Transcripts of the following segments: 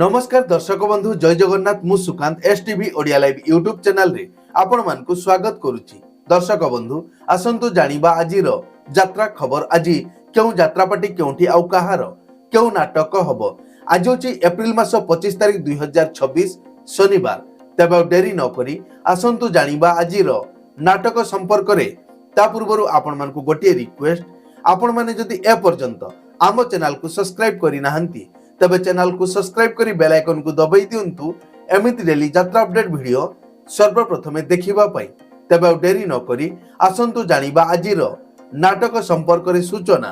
नमस्कार दर्शक बंधु जय जगन्नाथ मु Sukant STV Odia live YouTube channel रे आपण मानकु स्वागत करूची। दर्शक बंधु आसंतु जानिबा आजिर यात्रा खबर। आज क्यों यात्रापाटी क्योंठी आउ कहार क्यों नाटक हब। आज होची एप्रिल मास 25 तारिख 2026 शनिवार। तबे डेरी न करी आसंतु जानिबा आजिर नाटक संपर्क रे। ता पूर्वरु आपण मानकु गोटिए रिक्वेस्ट, आपण माने जदि ए पर्यंत आम चैनल को सब्सक्राइब करि नाहंती तबे चैनल को सब्सक्राइब करी बेल आइकन को दबाई दियंतु एमिति डेली यात्रा अपडेट वीडियो सर्वप्रथमे देखिबा पई। तबे डेरी न करी आसंतु जानिबा आजिर नाटक संपर्क रे सूचना।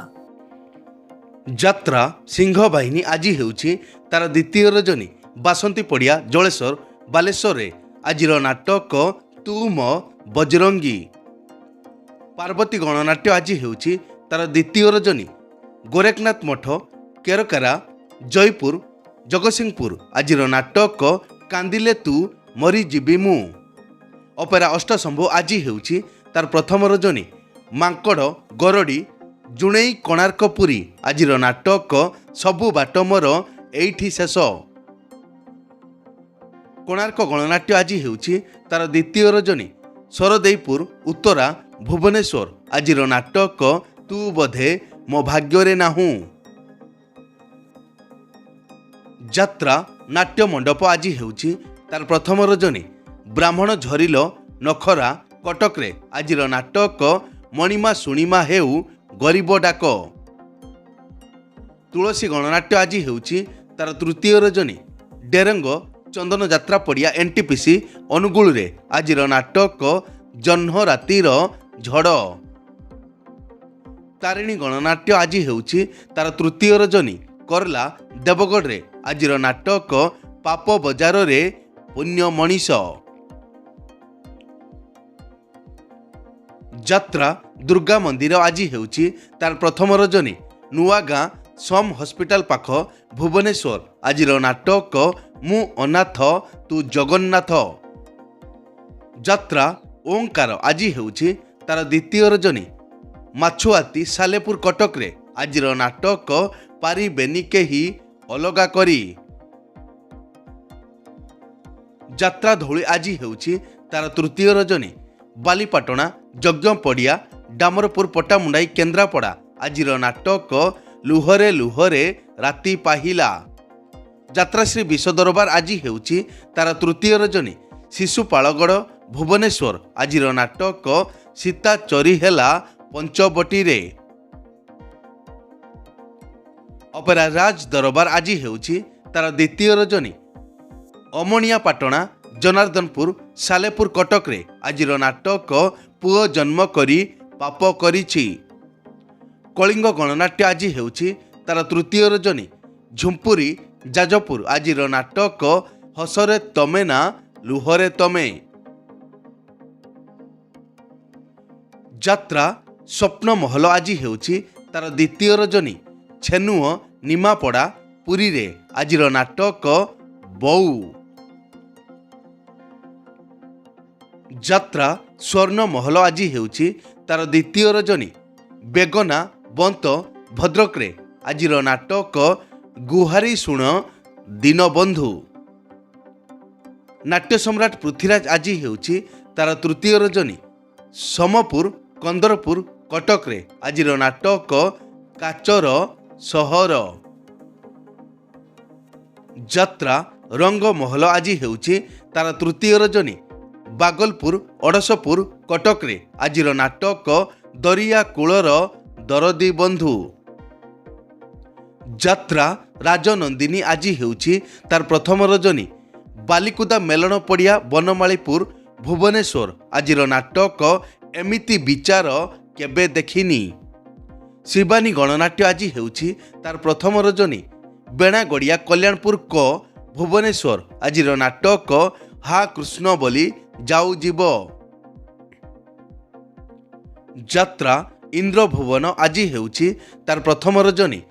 यात्रा सिंह बाहिनी आज हेउची तार द्वितीय रजनी बासंती पड़िया जलेश्वर बालेश्वर रे। आजिर नाटक तू मो बजरंगी। पार्वती गणनाट्य आज हेउची तार द्वितीय रजनी गोरखनाथ मठ केरकारा जयपुर जगतसिंहपुर। आजिर नाटक कांदिले तू मरी जीवी मु। अपेरा अष्टशंभु आज हेउची तार प्रथम रजनी मांकड़ गरडी जुणेई कोणार्क पुरी। आजिर नाटक सबु बाट मोर एइठी शेष। कोणार्क गणनाट्य आज हेउची तार द्वितीय रजनी सरदेईपुर उत्तरा भुवनेश्वर। आजिर नाटक तू बोधे मो भाग्य नाहू। यात्रा नाट्य मंडप आज हेउची तार प्रथम रजनी ब्राह्मण झरिल नखरा कटक रे। आजिर नाटक मणिमा सुणिमा हेउ गरीब डाक। तुलसी गणनाट्य आज हेउची तार तृतीय रजनी डेरंग चंदन यात्रा पड़िया एनटीपीसी अनुगुल रे। आजिर नाटक जह्न रातिर झड़। तारिणी गणनाट्य आज हेउची तार तृतीय रजनी करला देवगढ़ रे। आजिर नाटक पाप बजार रे पुण्य मनीष। यात्रा दुर्गा मंदिर आज हेउची तार प्रथम रजनी नुआ गाँ सम हॉस्पिटल पाख भुवनेश्वर। आजिर नाटक मु अनाथ तू जगन्नाथ। यात्रा ओंकार आज हेउची तार द्वितीय रजनी माछुआती सालेपुर कटक रे। आजिर नाटक पारी बेनी केही अलगा करी। यात्रा धौली आज हेउची तार तृतीय रजनी बालीपाटना यज्ञ पड़िया डामरपुर पटामुंडाई केन्द्रापड़ा। आजिर नाटक लुहरे लुहरे राति पाहिला। यात्राश्री विश्व दरबार आज हेउची तार तृतीय रजनी शिशुपालगढ़ भुवनेश्वर। आजिर नाटक सीता चोरी हेला पंचबटी रे। अपेरा राज दरबार आज हेउची तार द्वितीय रजनी अमणिया पाटना जनार्दनपुर सालेपुर कटक रे। आजिर नाटक पुओ जन्म करी पाप करिछि। कलिंग गणनाट्य आज हेउची तार तृतीय रजनी झुंपुरी जाजपुर। आजिर नाटक हसरे तमे ना लुहरे तमे। यात्रा स्वप्न महल आज हेउची तार द्वितीय रजनी छेनुओ निमापड़ा पुरी रे। आजिर नाटक बऊ। यात्रा स्वर्ण महल आज हेउची तार द्वितीय रजनी बेगना बंत भद्रक रे। आजिर नाटक गुहारी शुण दीनबंधु। नाट्य सम्राट पृथ्वीराज आज हेउची तार तृतीय रजनी समपुर कंदरपुर कटक रे। आजिर नाटक काचर सहर। यात्रा रंग महल आज हेउची तार तृतीय रजनी बागलपुर अड़सपुर कटक रे। आजिर नाटक दरिया कूलर दरदी बंधु। यात्रा राजनंदिनी आज हेउची तार प्रथम रजनी बालिकुदा मेलन पड़िया बनमालीपुर भुवनेश्वर। आजिर नाटक एमिति विचार केबे देखिनी। शिवानी गणनाट्य आज हेउची तार प्रथम रजनी बेणागड़िया कल्याणपुर को भुवनेश्वर। आजिर नाटक हा कृष्ण बोली जाऊ जीव। यात्रा इंद्रभुवन आज हेउची तार प्रथम रजनी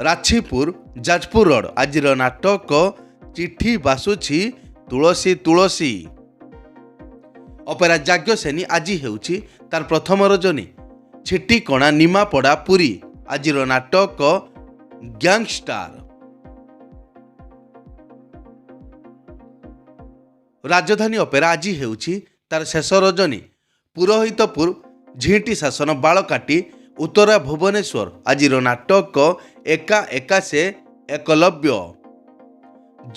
राछीपुर जाजपुर रोड। आजिर नाटक चिठी बासुछि तुलसी तुलसी। अपेरा जाग्यसेनी आज हेउची तार प्रथम रजनी छिटीकणा निमापड़ा पुरी। आजिर नाटक गैंगस्टार। ରାଜଧାନୀ ଅପେରା ଆଜି ହେଉଛି ତାର ଶେଷ ରଜନୀ। ପୁରୋହିତପୁର ଝିଣ୍ଟି ଶାସନ ବାଳ କାଟି ଉତ୍ତରା ଭୁବନେଶ୍ୱର ଆଜିର ନାଟକ ଏକା ଏକା ସେ ଏକଲବ୍ୟ।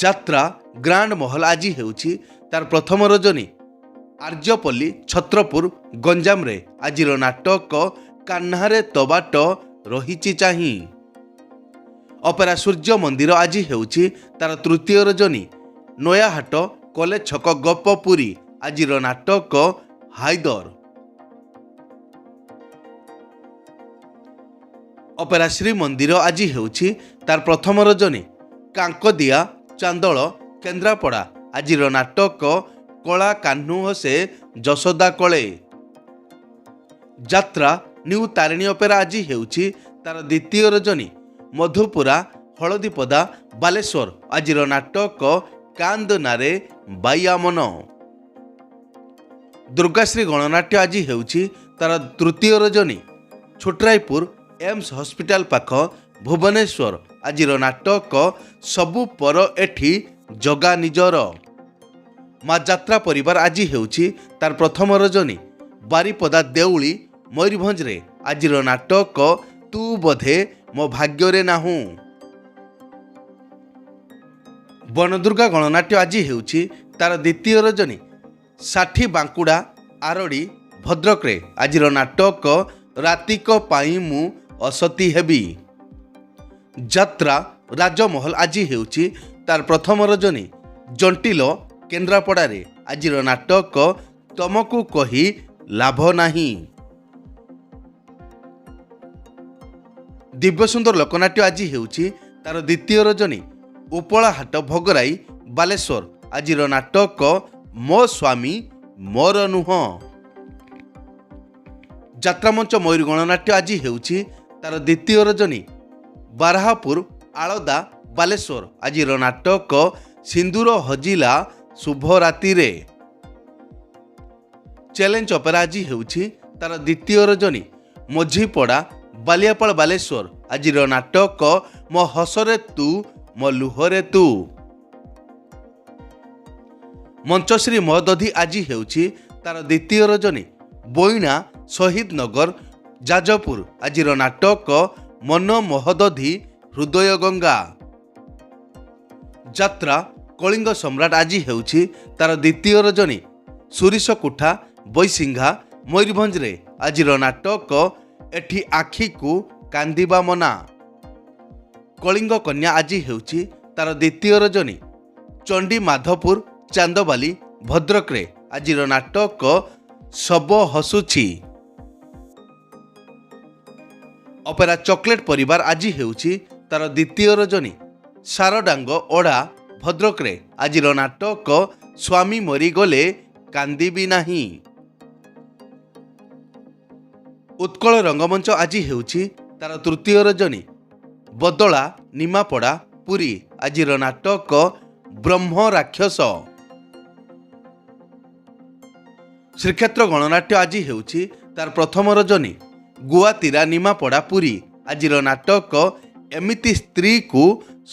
ଯାତ୍ରା ଗ୍ରାଣ୍ଡ ମହଲ ଆଜି ହେଉଛି ତାର ପ୍ରଥମ ରଜନୀ। ଆର୍ଯ୍ୟପଲ୍ଲୀ ଛତ୍ରପୁର ଗଞ୍ଜାମରେ ଆଜିର ନାଟକ କାହ୍ନାରେ ତବାଟ ରହିଛି ଚାହିଁ। ଅପେରା ସୂର୍ଯ୍ୟ ମନ୍ଦିର ଆଜି ହେଉଛି ତାର ତୃତୀୟ ରଜନୀ। ନୟାହାଟ କଲେଜ ଛକ ଗପପୁରୀ ଆଜିର ନାଟକ ହାଇଦର। ଅପେରା ଶ୍ରୀମନ୍ଦିର ଆଜି ହେଉଛି ତାର ପ୍ରଥମ ରଜନୀ। କାଙ୍କଦିଆ ଚାନ୍ଦଳ କେନ୍ଦ୍ରାପଡ଼ା ଆଜିର ନାଟକ କଳା କାହ୍ନୁ ହସେ ଯଶୋଦା କଳେ। ଯାତ୍ରା ନ୍ୟୁ ତାରିଣୀ ଅପେରା ଆଜି ହେଉଛି ତାର ଦ୍ୱିତୀୟ ରଜନୀ। ମଧୁପୁରା ହଳଦୀପଦା ବାଲେଶ୍ୱର ଆଜିର ନାଟକ କାନ୍ଦନାରେ ବାଇଆମନ। ଦୁର୍ଗାଶ୍ରୀ ଗଣନାଟ୍ୟ ଆଜି ହେଉଛି ତାର ତୃତୀୟ ରଜନୀ। ଛୋଟରାୟପୁର ଏମ୍ସ ହସ୍ପିଟାଲ ପାଖ ଭୁବନେଶ୍ୱର ଆଜିର ନାଟକ ସବୁ ପର ଏଠି ଜଗା ନିଜର। ମା ଯାତ୍ରା ପରିବାର ଆଜି ହେଉଛି ତାର ପ୍ରଥମ ରଜନୀ। ବାରିପଦା ଦେଉଳି ମୟୂରଭଞ୍ଜରେ ଆଜିର ନାଟକ ତୁ ବୋଧେ ମୋ ଭାଗ୍ୟରେ ନାହୁଁ। ବନଦୁର୍ଗା ଗଣନାଟ୍ୟ ଆଜି ହେଉଛି ତାର ଦ୍ୱିତୀୟ ରଜନୀ। ଷାଠି ବାଙ୍କୁଡ଼ା ଆରଡ଼ି ଭଦ୍ରକରେ ଆଜିର ନାଟକ ରାତିକ ପାଇଁ ମୁଁ ଅସତୀ ହେବି। ଯାତ୍ରା ରାଜମହଲ ଆଜି ହେଉଛି ତାର ପ୍ରଥମ ରଜନୀ। ଜଣ୍ଟିଲ କେନ୍ଦ୍ରାପଡ଼ାରେ ଆଜିର ନାଟକ ତମକୁ କହି ଲାଭ ନାହିଁ। ଦିବ୍ୟସୁନ୍ଦର ଲୋକନାଟ୍ୟ ଆଜି ହେଉଛି ତାର ଦ୍ୱିତୀୟ ରଜନୀ। ଉପଳାହାଟ ଭୋଗରାଇ ବାଲେଶ୍ୱର ଆଜିର ନାଟକ ମୋ ସ୍ୱାମୀ ମୋର ନୁହଁ। ଯାତ୍ରାମଞ୍ଚ ମୟୂର ଗଣନାଟ୍ୟ ଆଜି ହେଉଛି ତାର ଦ୍ୱିତୀୟ ରଜନୀ। ବାରାହାପୁର ଆଳଦା ବାଲେଶ୍ୱର ଆଜିର ନାଟକ ସିନ୍ଦୁର ହଜିଲା ଶୁଭ ରାତିରେ। ଚ୍ୟାଲେଞ୍ଜ ଅପେରା ଆଜି ହେଉଛି ତାର ଦ୍ୱିତୀୟ ରଜନୀ। ମଝିପଡ଼ା ବାଲିଆପାଳ ବାଲେଶ୍ୱର ଆଜିର ନାଟକ ମୋ ହସରେ ତୁ ମୋ ଲୁହରେ ତୁ। ମଞ୍ଚଶ୍ରୀ ମହୋଦଧି ଆଜି ହେଉଛି ତାର ଦ୍ୱିତୀୟ ରଜନୀ। ବୋଇଣା ଶହୀଦ ନଗର ଯାଜପୁର ଆଜିର ନାଟକ ମନ ମହୋଦଧି ହୃଦୟ ଗଙ୍ଗା। ଯାତ୍ରା କଳିଙ୍ଗ ସମ୍ରାଟ ଆଜି ହେଉଛି ତାର ଦ୍ୱିତୀୟ ରଜନୀ। ସୁରିଶକୁଠା ବୈସିଂଘା ମୟୂରଭଞ୍ଜରେ ଆଜିର ନାଟକ ଏଠି ଆଖିକୁ କାନ୍ଦିବା ମନା। କଳିଙ୍ଗ କନ୍ୟା ଆଜି ହେଉଛି ତାର ଦ୍ୱିତୀୟ ରଜନୀ। ଚଣ୍ଡୀ ମାଧପୁର ଚାନ୍ଦବାଲି ଭଦ୍ରକରେ ଆଜିର ନାଟକ ଶବ ହସୁଛି। ଅପେରା ଚକୋଲେଟ ପରିବାର ଆଜି ହେଉଛି ତାର ଦ୍ୱିତୀୟ ରଜନୀ। ସାରଡାଙ୍ଗ ଓଢ଼ା ଭଦ୍ରକରେ ଆଜିର ନାଟକ ସ୍ୱାମୀ ମରିଗଲେ କାନ୍ଦିବି ନାହିଁ। ଉତ୍କଳ ରଙ୍ଗମଞ୍ଚ ଆଜି ହେଉଛି ତାର ତୃତୀୟ ରଜନୀ। ବଦଳା ନିମାପଡ଼ା ପୁରୀ ଆଜିର ନାଟକ ବ୍ରହ୍ମ ରାକ୍ଷସ। ଶ୍ରୀକ୍ଷେତ୍ର ଗଣନାଟ୍ୟ ଆଜି ହେଉଛି ତାର ପ୍ରଥମ ରଜନୀ। ଗୁଆତିରା ନିମାପଡ଼ା ପୁରୀ ଆଜିର ନାଟକ ଏମିତି ସ୍ତ୍ରୀକୁ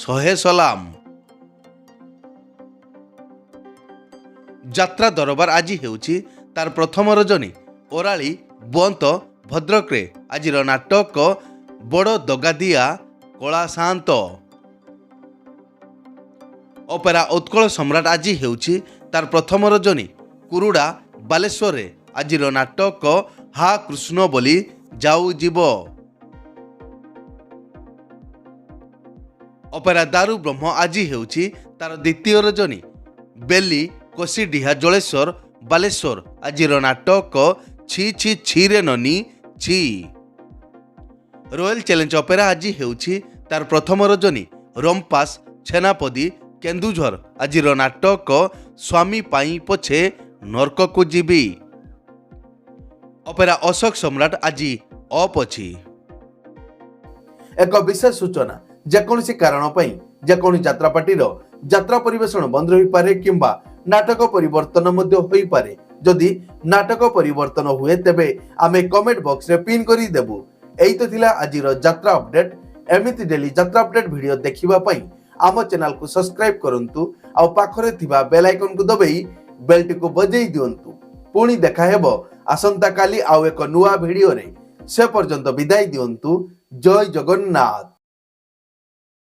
ଶହେ ସଲାମ। ଯାତ୍ରା ଦରବାର ଆଜି ହେଉଛି ତାର ପ୍ରଥମ ରଜନୀ। ଓରାଳି ବନ୍ତ ଭଦ୍ରକରେ ଆଜିର ନାଟକ ବଡ଼ ଦଗାଦିଆ କଳା ସାନ୍ତ। ଅପେରା ଉତ୍କଳ ସମ୍ରାଟ ଆଜି ହେଉଛି ତାର ପ୍ରଥମ ରଜନୀ। କୁରୁଡ଼ା ବାଲେଶ୍ୱରରେ ଆଜିର ନାଟକ ହା କୃଷ୍ଣ ବୋଲି ଯାଉ ଯିବ। ଅପେରା ଦାରୁ ବ୍ରହ୍ମ ଆଜି ହେଉଛି ତାର ଦ୍ୱିତୀୟ ରଜନୀ। ବେଲି କୋସିଡିହା ଜଳେଶ୍ୱର ବାଲେଶ୍ୱର ଆଜିର ନାଟକ ଛି ଛି ଛିରେ ନନି ଛି। ରୟାଲ ଚ୍ୟାଲେଞ୍ଜ ଅପେରା ଆଜି ହେଉଛି ତାର ପ୍ରଥମ ରଜନୀ। ରମ୍ପାସ ଛେନାପଦୀ କେନ୍ଦୁଝର ଆଜିର ନାଟକ ସ୍ୱାମୀ ପାଇଁ ପଛେ ନର୍କକୁ ଯିବି। ଅପେରା ଅଶୋକ ସମ୍ରାଟ ଆଜି ଅଫ୍ ଅଛି। ଏକ ବିଶେଷ ସୂଚନା, ଯେକୌଣସି କାରଣ ପାଇଁ ଯେକୌଣସି ଯାତ୍ରାପାର୍ଟିର ଯାତ୍ରା ପରିବେଷଣ ବନ୍ଦ ରହିପାରେ କିମ୍ବା ନାଟକ ପରିବର୍ତ୍ତନ ମଧ୍ୟ ହୋଇପାରେ। ଯଦି ନାଟକ ପରିବର୍ତ୍ତନ ହୁଏ ତେବେ ଆମେ କମେଣ୍ଟ ବକ୍ସରେ ପିନ୍ କରି ଦେବୁ। ଏଇ ତ ଥିଲା ଆଜିର ଯାତ୍ରା ଅପଡେଟ୍। ଏମିତି ଡେଲି ଯାତ୍ରା ଅପଡେଟ୍ ଭିଡ଼ିଓ ଦେଖିବା ପାଇଁ ଆମ ଚ୍ୟାନେଲକୁ ସବସ୍କ୍ରାଇବ କରନ୍ତୁ ଆଉ ପାଖରେ ଥିବା ବେଲ୍ ଆଇକନକୁ ଦବାଇ बेलटी को बजेई दियंतु। पुणी देखा हेबो आसंता काली आउ एक नुआ भिडियो रे। से पर्यंत विदाई दियंतु। जय जगन्नाथ।